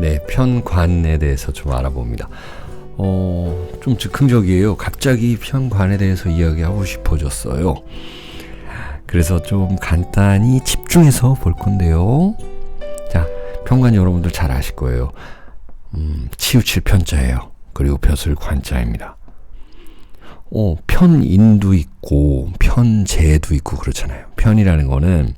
네, 편관에 대해서 좀 알아봅니다. 좀 즉흥적이에요. 갑자기 편관에 대해서 이야기하고 싶어졌어요. 그래서 좀 간단히 집중해서 볼 건데요. 자, 편관 여러분들 잘 아실 거예요. 치우칠 편자예요. 그리고 벼슬 관자입니다. 편인도 있고 편재도 있고 그렇잖아요. 편이라는 거는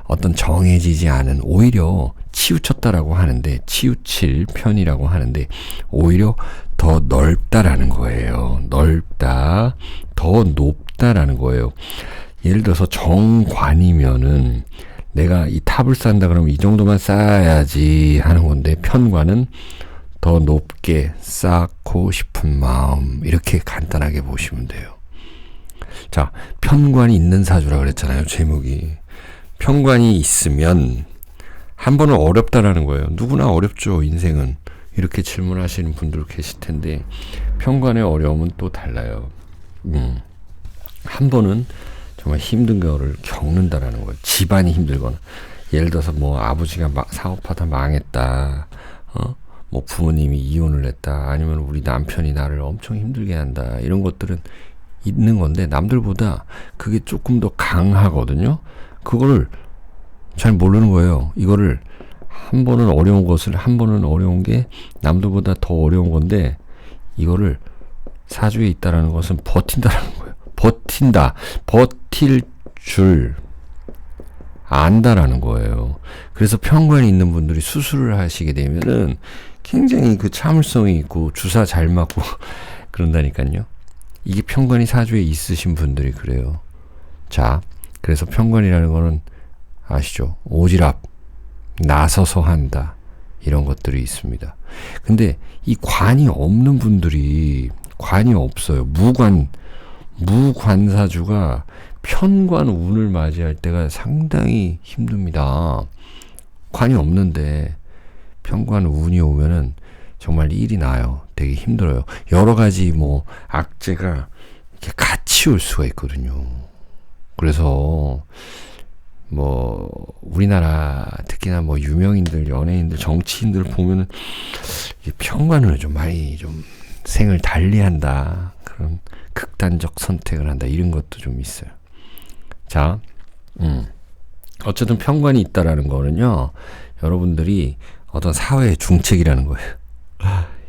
어떤 정해지지 않은, 오히려 치우쳤다라고 하는데, 치우칠 편이라고 하는데 오히려 더 넓다라는 거예요. 넓다, 더 높다라는 거예요. 예를 들어서 정관이면은 내가 이 탑을 쌓는다 그러면 이 정도만 쌓아야지 하는 건데, 편관은 더 높게 쌓고 싶은 마음, 이렇게 간단하게 보시면 돼요. 자, 편관이 있는 사주라 그랬잖아요. 제목이. 편관이 있으면 한 번은 어렵다라는 거예요. 누구나 어렵죠, 인생은. 이렇게 질문하시는 분들 계실 텐데, 편관의 어려움은 또 달라요. 한 번은 정말 힘든 거를 겪는다라는 거예요. 집안이 힘들거나, 예를 들어서 뭐 아버지가 사업하다 망했다, 뭐 부모님이 이혼을 했다, 아니면 우리 남편이 나를 엄청 힘들게 한다, 이런 것들은 있는 건데, 남들보다 그게 조금 더 강하거든요. 그거를 잘 모르는 거예요. 이거를 한 번은 어려운 것을, 한 번은 어려운 게 남들보다 더 어려운 건데, 이거를 사주에 있다라는 것은 버틴다라는 거예요. 버틴다, 버틸 줄 안다라는 거예요. 그래서 편관이 있는 분들이 수술을 하시게 되면은 굉장히 그 참을성이 있고 주사 잘 맞고 그런다니까요. 이게 편관이 사주에 있으신 분들이 그래요. 자, 그래서 편관이라는 거는 아시죠? 오지랖, 나서서 한다, 이런 것들이 있습니다. 근데 이 관이 없는 분들이, 관이 없어요. 무관사주가 편관 운을 맞이할 때가 상당히 힘듭니다. 관이 없는데 편관 운이 오면은 정말 일이 나요. 되게 힘들어요. 여러 가지 뭐 악재가 이렇게 같이 올 수가 있거든요. 그래서 뭐 우리나라 특히나 뭐 유명인들, 연예인들, 정치인들 보면은 편관을 좀 많이 좀 생을 달리한다, 그런 극단적 선택을 한다, 이런 것도 좀 있어요. 자, 어쨌든 편관이 있다라는 거는요, 여러분들이 어떤 사회의 중책이라는 거예요.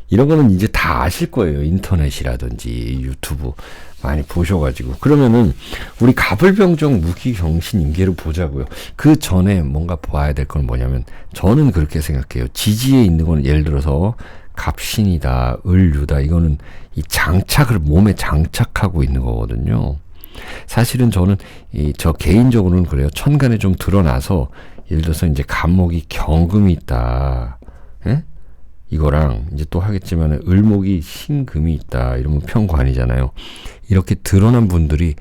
이런 거는 이제 다 아실 거예요. 인터넷이라든지 유튜브 많이 보셔가지고. 그러면은 우리 갑을병정 무기경신 임계를 보자고요. 그 전에 뭔가 봐야 될 건 뭐냐면, 저는 그렇게 생각해요. 지지에 있는 거는 예를 들어서 갑신이다, 을유다, 이거는 이 장착을 몸에 장착하고 있는 거거든요. 사실은 저는 저 개인적으로는 그래요. 천간에 좀 드러나서, 예를 들어서 이제 갑목이 경금이 있다, 예? 이거랑 이제 또 하겠지만 을목이 신금이 있다, 이러면 편관이잖아요. 이렇게 드러난 분들이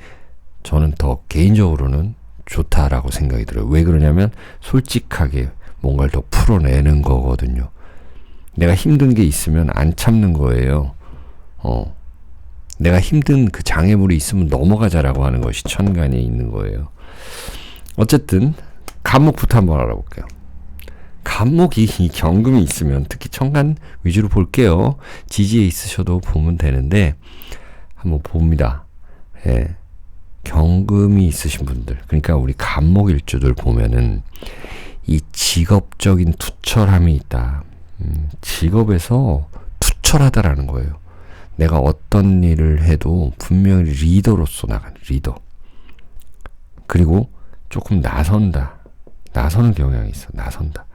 저는 더 개인적으로는 좋다라고 생각이 들어요. 왜 그러냐면 솔직하게 뭔가를 더 풀어내는 거거든요. 내가 힘든 게 있으면 안 참는 거예요. 내가 힘든 그 장애물이 있으면 넘어가자라고 하는 것이 천간에 있는 거예요. 어쨌든 갑목부터 한번 알아볼게요. 갑목이 경금이 있으면, 특히 천간 위주로 볼게요. 지지에 있으셔도 보면 되는데 한번 봅니다. 예. 경금이 있으신 분들, 그러니까 우리 갑목 일주들 보면은 이 직업적인 투철함이 있다. 직업에서 투철하다라는 거예요. 내가 어떤 일을 해도 분명히 리더로서 나가는 리더. 그리고 조금 나서는 경향이 있어. 나선다.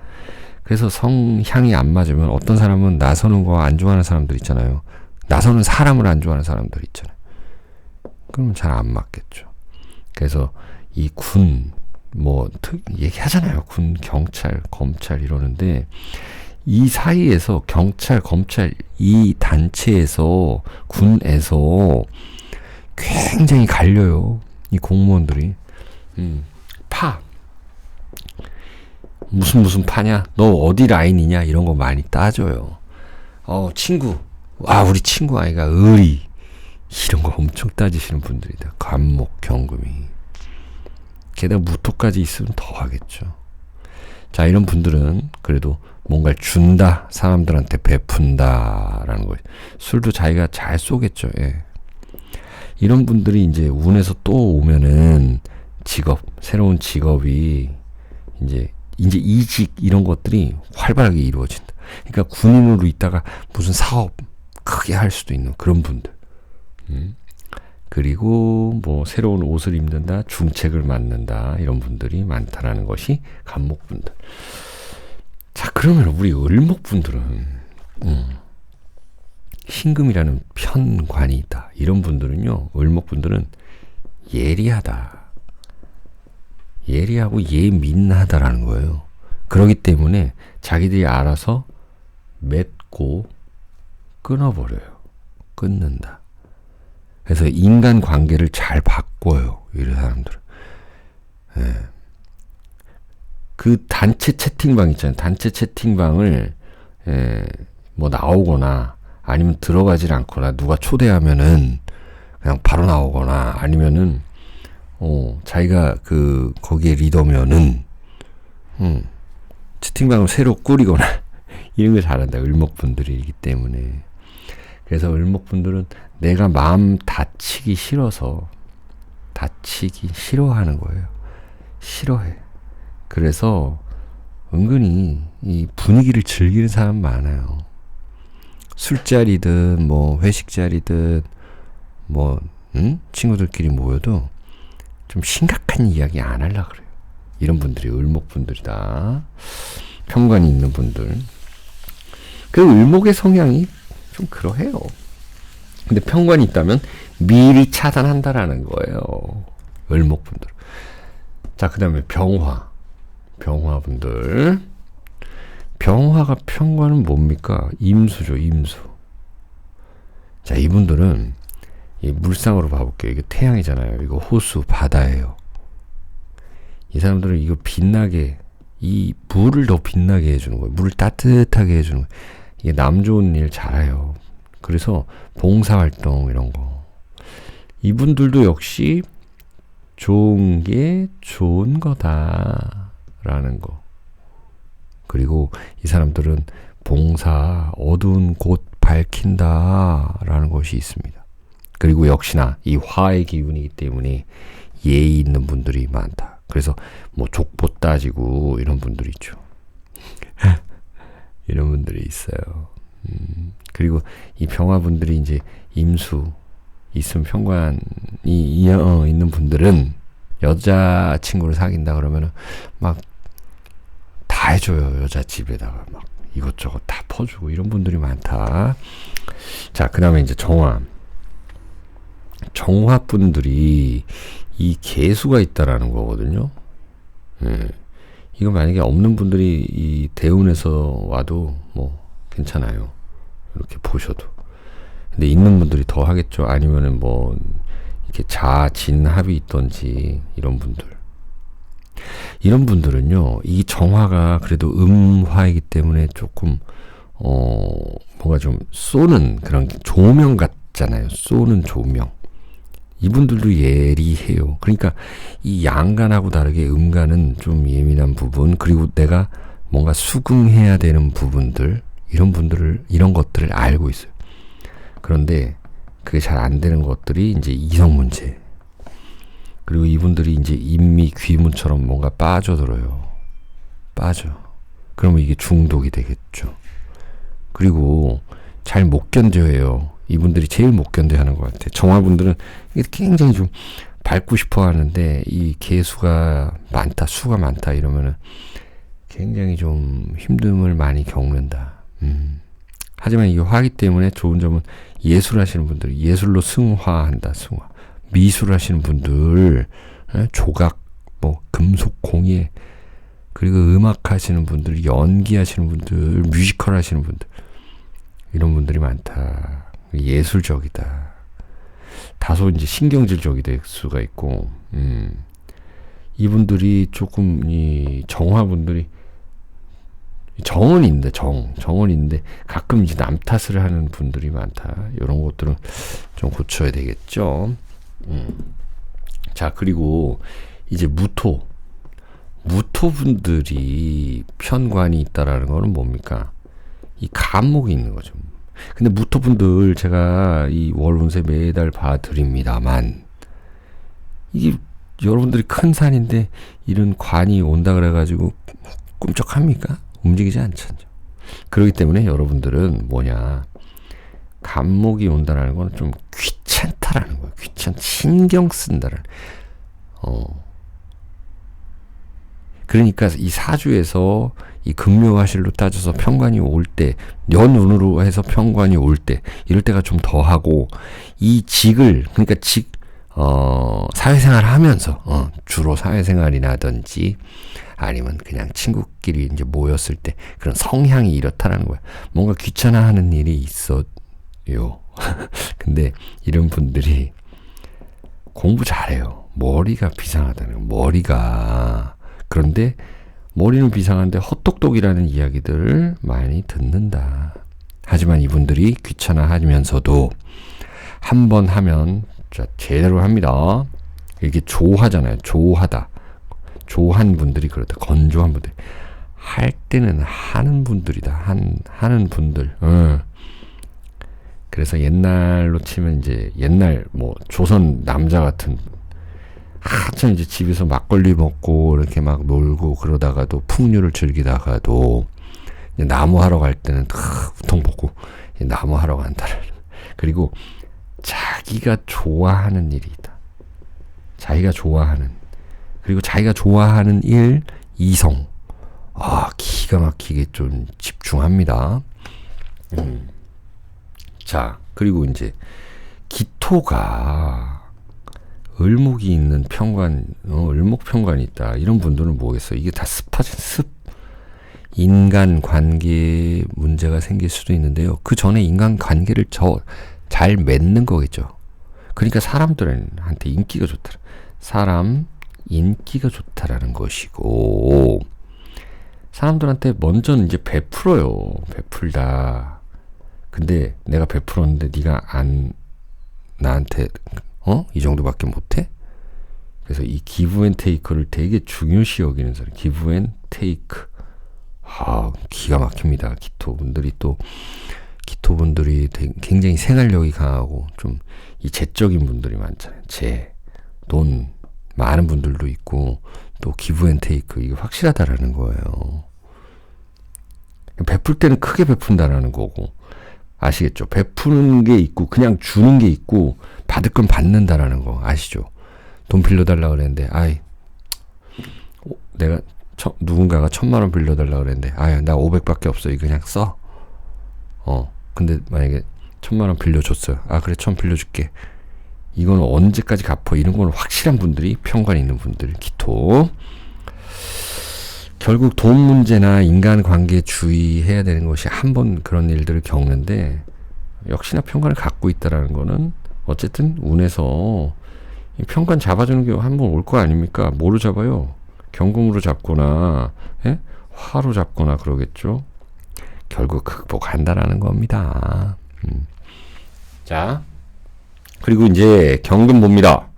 그래서 성향이 안 맞으면, 어떤 사람은 나서는 거 안 좋아하는 사람들 있잖아요. 나서는 사람을 안 좋아하는 사람들 있잖아요. 그러면 잘 안 맞겠죠. 그래서 이 군, 얘기하잖아요. 군, 경찰, 검찰 이러는데, 이 사이에서 경찰, 검찰, 이 단체에서, 군에서 굉장히 갈려요. 이 공무원들이. 무슨 파냐? 너 어디 라인이냐? 이런 거 많이 따져요. 친구. 우리 친구 아이가 의리. 이런 거 엄청 따지시는 분들이다. 갑목, 경금이. 게다가 무토까지 있으면 더 하겠죠. 자, 이런 분들은 그래도 뭔가를 준다, 사람들한테 베푼다라는 거예요. 술도 자기가 잘 쏘겠죠. 예. 이런 분들이 이제 운에서 또 오면은 직업, 새로운 직업이 이제 이직 이런 것들이 활발하게 이루어진다. 그러니까 군인으로 있다가 무슨 사업 크게 할 수도 있는 그런 분들. 그리고 뭐 새로운 옷을 입는다, 중책을 맡는다 이런 분들이 많다라는 것이 간목분들. 자, 그러면 우리 을목분들은 신금이라는 편관이 있다. 이런 분들은요, 을목분들은 예리하다. 예리하고 예민하다라는 거예요. 그렇기 때문에 자기들이 알아서 맺고 끊어버려요. 끊는다. 그래서 인간관계를 잘 바꿔요. 이런 사람들은. 예. 그 단체 채팅방 있잖아요. 단체 채팅방을 뭐 나오거나 아니면 들어가질 않거나 누가 초대하면은 그냥 바로 나오거나 아니면은 자기가 거기에 리더면은 채팅방을 새로 꾸리거나 이런 걸 잘한다. 을목분들이기 때문에. 그래서 을목분들은 내가 마음 다치기 싫어서 다치기 싫어하는 거예요. 싫어해. 그래서 은근히 이 분위기를 즐기는 사람 많아요. 술자리든 뭐 회식자리든 뭐 친구들끼리 모여도 좀 심각한 이야기 안 하려고 그래요. 이런 분들이 을목분들이다. 편관이 있는 분들. 그 을목의 성향이 좀 그러해요. 근데 편관이 있다면 미리 차단한다라는 거예요. 을목분들. 자, 그 다음에 병화분들. 병화가 편관은 뭡니까? 임수죠, 임수. 자, 이분들은 이 물상으로 봐볼게요. 이게 태양이잖아요. 이거 호수, 바다예요. 이 사람들은 이거 빛나게, 이 물을 더 빛나게 해주는 거예요. 물을 따뜻하게 해주는 거예요. 이게 남 좋은 일 잘해요. 그래서 봉사활동 이런 거. 이분들도 역시 좋은 게 좋은 거다라는 거. 그리고 이 사람들은 봉사, 어두운 곳 밝힌다라는 것이 있습니다. 그리고 역시나 이 화의 기운이기 때문에 예의 있는 분들이 많다. 그래서 뭐 족보 따지고 이런 분들이 있죠. 이런 분들이 있어요. 그리고 이 병화분들이 이제 임수 있으면 편관이 있는 분들은 여자친구를 사귄다 그러면은 막 다 해줘요. 여자 집에다가 막 이것저것 다 퍼주고 이런 분들이 많다. 자, 그 다음에 이제 정화분들이 이 개수가 있다라는 거거든요. 이거 만약에 없는 분들이 이 대운에서 와도 뭐 괜찮아요. 이렇게 보셔도. 근데 있는 분들이 더 하겠죠. 아니면은 뭐 이렇게 자진합이 있던지 이런 분들. 이런 분들은요, 이 정화가 그래도 음화이기 때문에 조금 뭔가 좀 쏘는 그런 조명 같잖아요. 쏘는 조명. 이분들도 예리해요. 그러니까 이 양간하고 다르게 음간은 좀 예민한 부분, 그리고 내가 뭔가 수긍해야 되는 부분들, 이런 것들을 알고 있어요. 그런데 그게 잘 안 되는 것들이 이제 이성 문제. 그리고 이분들이 이제 인미 귀문처럼 뭔가 빠져들어요. 그러면 이게 중독이 되겠죠. 그리고 잘 못 견뎌해요. 이분들이 제일 못 견뎌하는 것 같아요. 정화분들은 이게 굉장히 좀 밟고 싶어 하는데 이 개수가 많다, 수가 많다 이러면은 굉장히 좀 힘듦을 많이 겪는다. 하지만 이게 화기 때문에 좋은 점은 예술하시는 분들, 예술로 승화한다, 승화. 미술하시는 분들, 조각, 뭐 금속 공예, 그리고 음악 하시는 분들, 연기하시는 분들, 뮤지컬 하시는 분들, 이런 분들이 많다. 예술적이다. 다소 이제 신경질적이 될 수가 있고, 이분들이 조금 이 정화분들이 정은 있는데 정은 있는데 가끔 이제 남 탓을 하는 분들이 많다. 이런 것들은 좀 고쳐야 되겠죠. 자, 그리고 이제 무토분들이 편관이 있다라는 거는 뭡니까? 이 간목이 있는 거죠. 근데 무토분들 제가 이 월운세 매달 봐드립니다만 이게 여러분들이 큰 산인데 이런 관이 온다 그래가지고 꿈쩍합니까? 움직이지 않잖아요. 그렇기 때문에 여러분들은 뭐냐, 간목이 온다라는 건 좀 귀찮다라는 거예요. 신경 쓴다라는. 그러니까 이 사주에서 이 금묘화실로 따져서 편관이 올 때, 연운으로 해서 편관이 올 때, 이럴 때가 좀 더하고, 이 직을, 그러니까 사회생활 하면서, 주로 사회생활이라든지, 아니면 그냥 친구끼리 이제 모였을 때, 그런 성향이 이렇다라는 거야. 뭔가 귀찮아하는 일이 있어요. 근데 이런 분들이 공부 잘해요. 머리가 비상하다는 거야. 머리가. 그런데 머리는 비상한데 헛똑똑이라는 이야기들을 많이 듣는다. 하지만 이분들이 귀찮아하면서도 한 번 하면 제대로 합니다. 이게 조하잖아요. 조하다. 조한 분들이 그렇다. 건조한 분들. 할 때는 하는 분들이다. 하는 분들. 그래서 옛날로 치면 이제 옛날 뭐 조선 남자 같은 한참 이제 집에서 막걸리 먹고 이렇게 막 놀고 그러다가도 풍류를 즐기다가도 나무 하러 갈 때는 우통 벗고 나무 하러 간다. 그리고 자기가 좋아하는 일이 있다. 자기가 좋아하는, 그리고 자기가 좋아하는 일, 이성. 기가 막히게 좀 집중합니다. 자, 그리고 이제 기토가 을목이 있는 편관, 을목 편관이 있다. 이런 분들은 뭐겠어요? 이게 다 습하죠. 습. 인간 관계에 문제가 생길 수도 있는데요. 그 전에 인간 관계를 잘 맺는 거겠죠. 그러니까 사람들한테 인기가 좋다. 사람 인기가 좋다라는 것이고, 사람들한테 먼저 이제 베풀어요. 베풀다. 근데 내가 베풀었는데 네가 나한테 이 정도밖에 못해? 그래서 이 기브 앤 테이크를 되게 중요시 여기는 사람. 기브 앤 테이크. 기가 막힙니다. 기토분들이 굉장히 생활력이 강하고 좀 이 재적인 분들이 많잖아요. 돈 많은 분들도 있고, 또 기브 앤 테이크, 이게 확실하다라는 거예요. 베풀 때는 크게 베푼다라는 거고, 아시겠죠? 베푸는 게 있고 그냥 주는 게 있고 받을 건 받는다라는 거 아시죠? 돈 빌려달라 그랬는데 내가 누군가가 1,000,000원 빌려달라 그랬는데 나 500밖에 없어. 이거 그냥 써. 근데 만약에 1,000,000원 빌려줬어요. 그래 1,000 빌려줄게. 이건 언제까지 갚어? 이런 건 확실한 분들이, 편관이 있는 분들, 기토. 결국 돈 문제나 인간관계에 주의해야 되는 것이, 한 번 그런 일들을 겪는데 역시나 편관을 갖고 있다라는 거는 어쨌든 운에서 편관 잡아주는 게 한 번 올 거 아닙니까? 뭐로 잡아요? 경금으로 잡거나 화로 잡거나 그러겠죠. 결국 극복한다라는 겁니다. 자, 그리고 이제 경금 봅니다.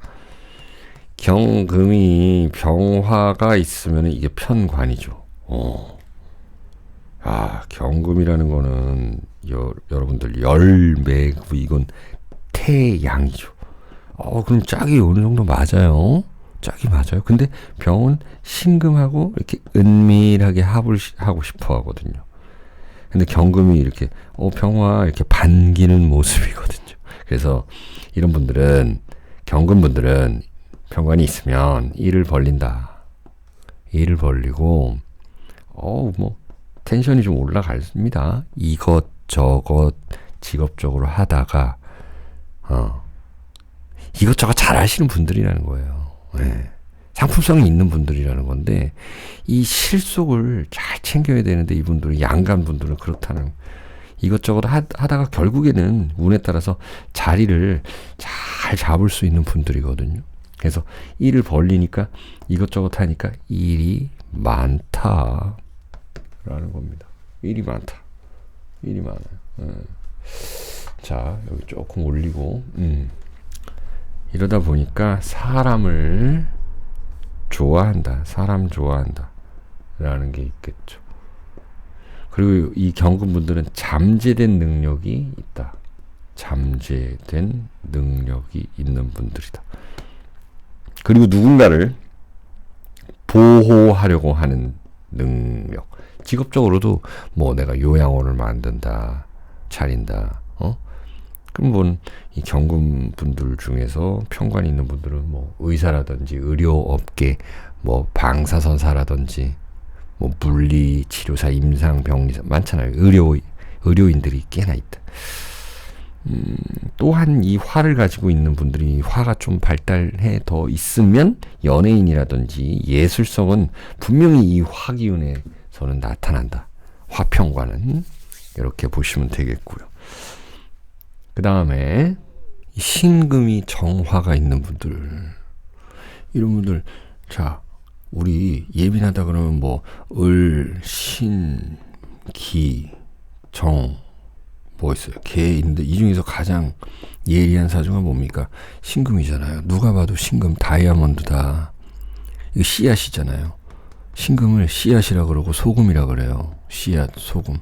경금이 병화가 있으면 이게 편관이죠. 경금이라는 거는 여러분들 열매고 이건 태양이죠. 그럼 짝이 어느 정도 맞아요. 짝이 맞아요. 근데 병은 신금하고 이렇게 은밀하게 합을 하고 싶어 하거든요. 근데 경금이 이렇게 병화 이렇게 반기는 모습이거든요. 그래서 이런 분들은, 경금분들은 편관이 있으면 일을 벌린다. 일을 벌리고 텐션이 좀 올라갑니다. 이것저것 직업적으로 하다가 이것저것 잘 하시는 분들이라는 거예요. 상품성이 있는 분들이라는 건데, 이 실속을 잘 챙겨야 되는데 이분들은, 양간 분들은 그렇다는, 이것저것 하다가 결국에는 운에 따라서 자리를 잘 잡을 수 있는 분들이거든요. 그래서 일을 벌리니까, 이것저것 하니까 일이 많다 라는 겁니다. 일이 많다. 일이 많아요. 자, 여기 조금 올리고, 이러다 보니까 사람을 좋아한다. 사람 좋아한다. 라는 게 있겠죠. 그리고 이 경금분들은 잠재된 능력이 있다. 잠재된 능력이 있는 분들이다. 그리고 누군가를 보호하려고 하는 능력. 직업적으로도 뭐 내가 요양원을 만든다, 차린다, 그럼 이 경금 분들 중에서 편관이 있는 분들은 뭐 의사라든지 의료업계, 뭐 방사선사라든지 뭐 물리치료사, 임상병리사 많잖아요. 의료인들이 꽤나 있다. 또한 이 화를 가지고 있는 분들이 화가 좀 발달해 더 있으면 연예인이라든지 예술성은 분명히 이 화기운에서는 나타난다. 화평과는 이렇게 보시면 되겠고요. 그 다음에 신금이 정화가 있는 분들, 이런 분들, 자, 우리 예민하다 그러면 뭐 을, 신, 기, 정 뭐 있어요? 개 있는데 이 중에서 가장 예리한 사주가 뭡니까? 신금이잖아요. 누가 봐도 신금 다이아몬드다. 이거 씨앗이잖아요. 신금을 씨앗이라 그러고 소금이라 그래요. 씨앗, 소금.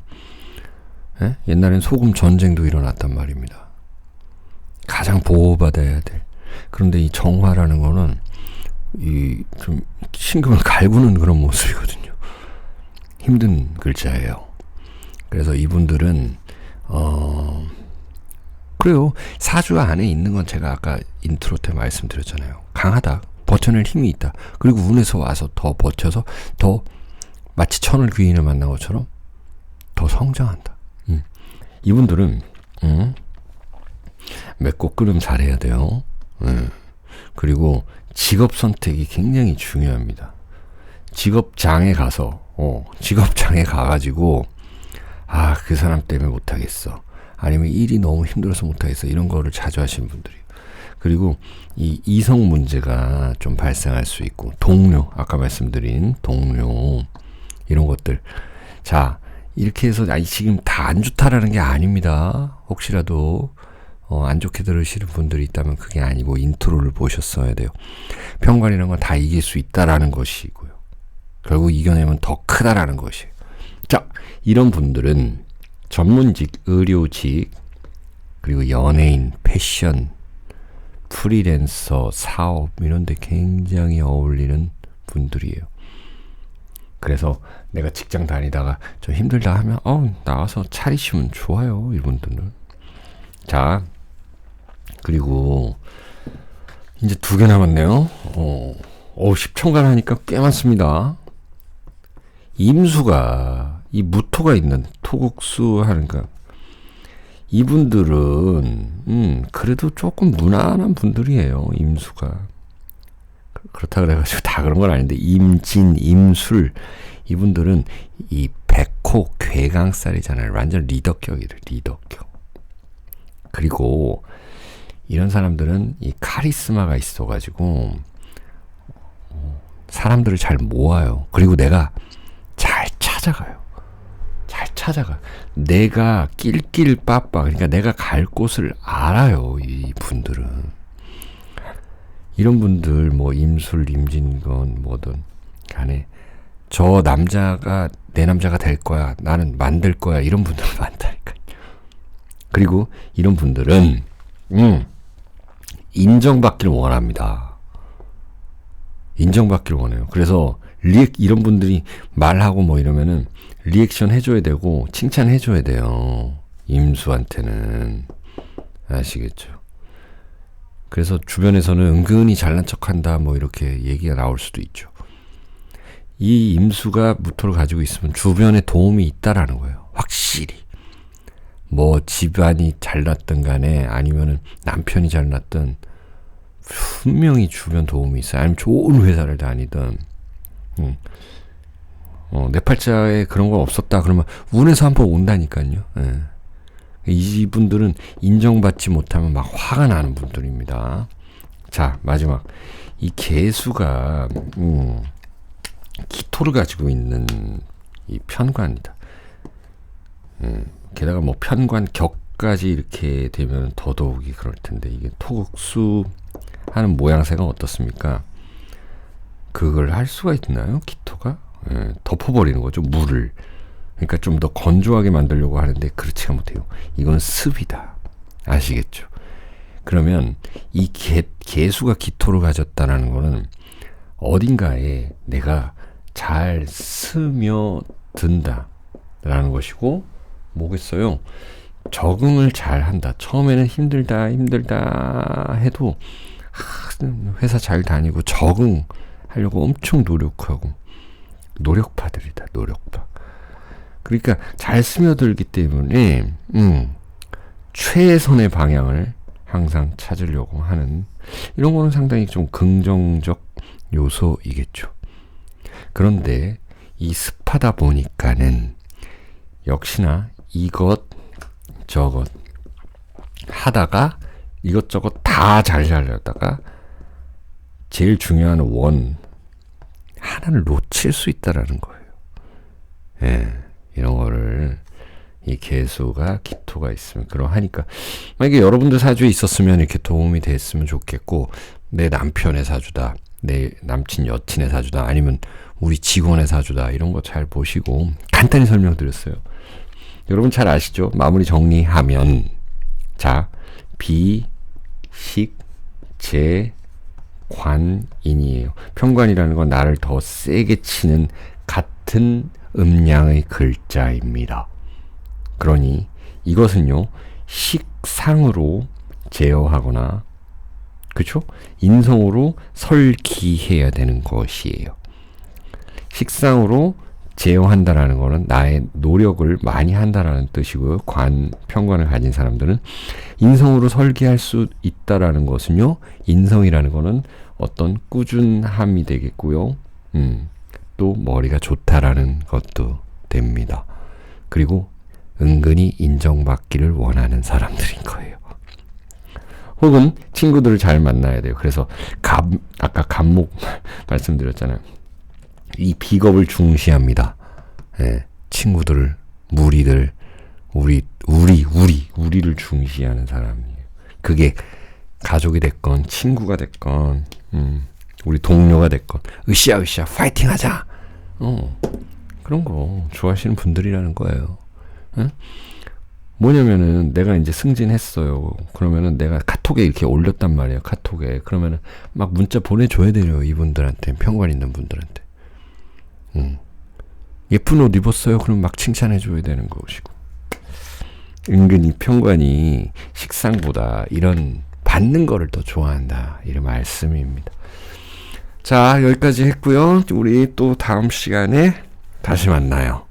예? 옛날엔 소금 전쟁도 일어났단 말입니다. 가장 보호받아야 될. 그런데 이 정화라는 거는 이 좀 신금을 갈구는 그런 모습이거든요. 힘든 글자예요. 그래서 이분들은 그래요. 사주 안에 있는 건 제가 아까 인트로 때 말씀드렸잖아요. 강하다. 버텨낼 힘이 있다. 그리고 운에서 와서 더 버텨서 더 마치 천을 귀인을 만난 것처럼 더 성장한다. 이분들은 맺고 끓음 잘해야 돼요. 그리고 직업 선택이 굉장히 중요합니다. 직업장에 가가지고 그 사람 때문에 못하겠어. 아니면 일이 너무 힘들어서 못하겠어. 이런 거를 자주 하시는 분들이. 그리고 이 이성 문제가 좀 발생할 수 있고, 동료, 아까 말씀드린 동료, 이런 것들. 자, 이렇게 해서 지금 다 안 좋다라는 게 아닙니다. 혹시라도 안 좋게 들으시는 분들이 있다면 그게 아니고 인트로를 보셨어야 돼요. 편관이라는 건 다 이길 수 있다라는 것이고요. 결국 이겨내면 더 크다라는 것이에요. 자, 이런 분들은 전문직, 의료직, 그리고 연예인, 패션, 프리랜서, 사업 이런 데 굉장히 어울리는 분들이에요. 그래서 내가 직장 다니다가 좀 힘들다 하면 나와서 차리시면 좋아요. 이분들은. 자, 그리고 이제 2개 남았네요. 10천간 하니까 꽤 많습니다. 임수가 이 무토가 있는 토국수 하니까 이분들은 그래도 조금 무난한 분들이에요. 임수가. 그렇다 그래가지고 다 그런 건 아닌데 임진, 임술 이분들은 이 백호 괴강살이잖아요. 완전 리더격이래. 리더격. 그리고 이런 사람들은 이 카리스마가 있어가지고 사람들을 잘 모아요. 그리고 내가 잘 찾아가요. 잘 찾아가. 내가 낄낄빠빠, 그러니까 내가 갈 곳을 알아요. 이 분들은. 이런 분들 뭐 임술, 임진건 뭐든 간에 저 남자가 내 남자가 될 거야. 나는 만들 거야. 이런 분들 많다니까요. 그리고 이런 분들은 인정받기를 원합니다. 인정받기를 원해요. 그래서 이런 분들이 말하고 뭐 이러면은 리액션 해줘야 되고 칭찬해줘야 돼요. 임수한테는. 아시겠죠? 그래서 주변에서는 은근히 잘난 척한다 뭐 이렇게 얘기가 나올 수도 있죠. 이 임수가 무토를 가지고 있으면 주변에 도움이 있다라는 거예요. 확실히. 뭐 집안이 잘났든 간에 아니면은 남편이 잘났든 분명히 주변 도움이 있어요. 아니면 좋은 회사를 다니든. 내 팔자에 그런 건 없었다 그러면 운에서 한번 온다니까요. 예. 이분들은 인정받지 못하면 막 화가 나는 분들입니다. 자, 마지막 이 개수가 기토를 가지고 있는 이 편관이다. 게다가 뭐 편관 격까지 이렇게 되면 더더욱이 그럴 텐데 이게 토국수 하는 모양새가 어떻습니까? 그걸 할 수가 있나요? 기토가? 덮어버리는 거죠. 물을. 그러니까 좀 더 건조하게 만들려고 하는데 그렇지가 못해요. 이건 습이다. 아시겠죠? 그러면 이 개수가 기토를 가졌다는 거는 어딘가에 내가 잘 스며든다 라는 것이고, 뭐겠어요? 적응을 잘 한다. 처음에는 힘들다 해도 회사 잘 다니고 적응하려고 엄청 노력하고, 노력파들이다. 노력파. 그러니까 잘 스며들기 때문에 최선의 방향을 항상 찾으려고 하는, 이런 거는 상당히 좀 긍정적 요소이겠죠. 그런데 이 습하다 보니까는 역시나 이것 저것 하다가 이것저것 다 잘 살려다가 제일 중요한 원 하나를 놓칠 수 있다라는 거예요. 예, 이런 거를 이 개수가 기토가 있으면 그러하니까, 만약에 여러분들 사주에 있었으면 이렇게 도움이 됐으면 좋겠고, 내 남편의 사주다, 내 남친 여친의 사주다, 아니면 우리 직원의 사주다, 이런 거 잘 보시고 간단히 설명드렸어요. 여러분 잘 아시죠? 마무리 정리하면, 자, 비, 식, 재, 관, 인이에요. 편관이라는 건 나를 더 세게 치는 같은 음량의 글자입니다. 그러니 이것은요, 식상으로 제어하거나, 그쵸? 인성으로 설기해야 되는 것이에요. 식상으로 제어한다라는 거는 나의 노력을 많이 한다라는 뜻이고요. 편관을 가진 사람들은 인성으로 설계할 수 있다라는 것은요, 인성이라는 거는 어떤 꾸준함이 되겠고요. 또 머리가 좋다라는 것도 됩니다. 그리고 은근히 인정받기를 원하는 사람들인 거예요. 혹은 친구들을 잘 만나야 돼요. 그래서 아까 간목 말씀드렸잖아요. 이 비겁을 중시합니다. 예, 친구들, 무리들, 우리를 중시하는 사람이에요. 그게 가족이 됐건 친구가 됐건 우리 동료가 됐건 으쌰 파이팅 하자, 그런 거 좋아하시는 분들이라는 거예요. 예? 뭐냐면은 내가 이제 승진했어요. 그러면은 내가 카톡에 이렇게 올렸단 말이에요. 카톡에. 그러면은 막 문자 보내줘야 돼요. 이분들한테, 편관 있는 분들한테. 예쁜 옷 입었어요. 그럼 막 칭찬해줘야 되는 것이고. 은근히 편관이 식상보다 이런 받는 거를 더 좋아한다, 이런 말씀입니다. 자, 여기까지 했고요. 우리 또 다음 시간에 다시 만나요.